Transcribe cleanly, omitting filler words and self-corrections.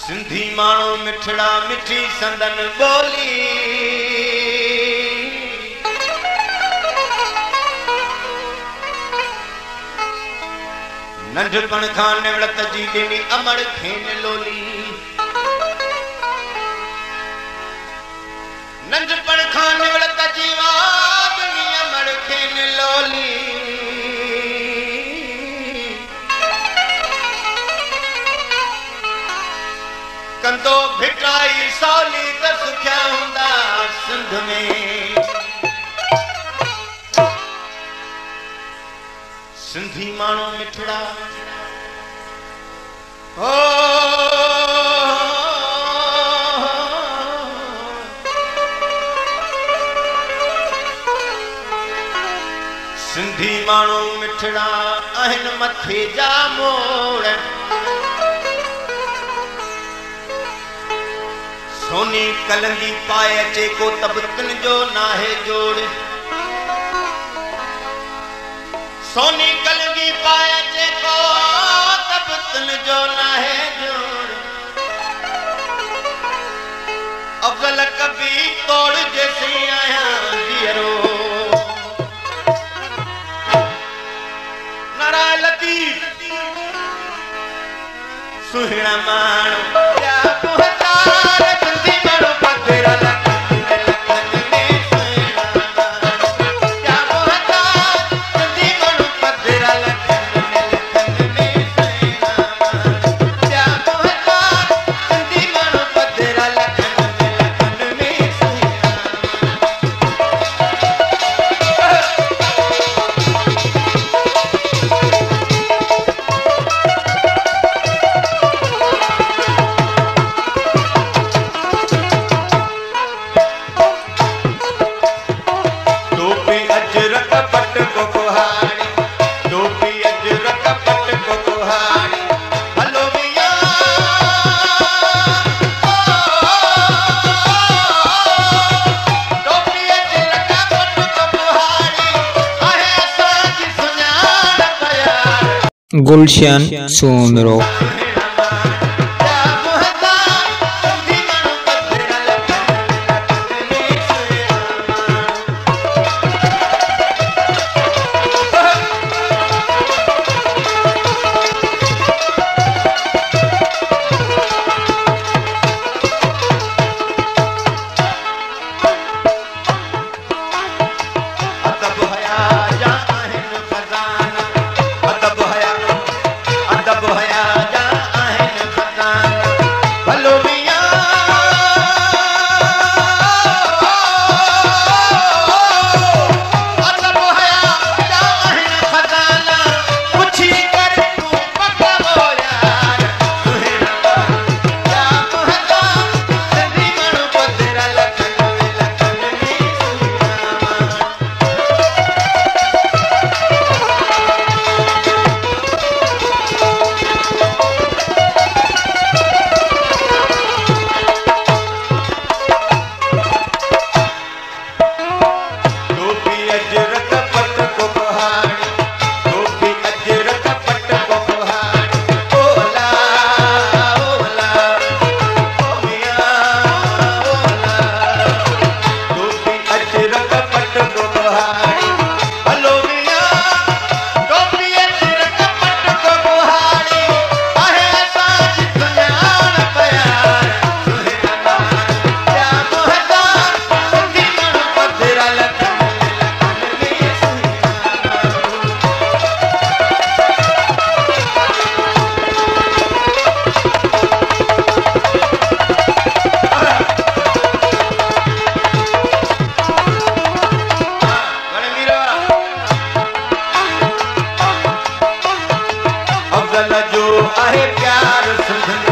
सिंधी माण्हू मिठड़ा मिठी संदन बोली नंढपण खां निवड़त जी ॾिनी अमड़ खेन लोली नंढपण खां निवड़त जी ॾिनी अमड़ खेन लोली कंदो भिटाई साली त सुखिया हूंदा सिंध में सिंधी माण्हू मिठड़ा ओ सिंधी माण्हू मिठड़ा आहिनि मथे जा मोड़ सोनी कलंगी पाए अचे को तबतन जो नाहे जोड़ सोनी कलंगी पाए अचे को तबतन जो नाहे जोड़ अफजल कभी तोड़ जैसी आया दियरो नारा लतीफ सुहिणा माण्हू क्या गुलशन सोमरो अफजल जो आहे प्यार सिंध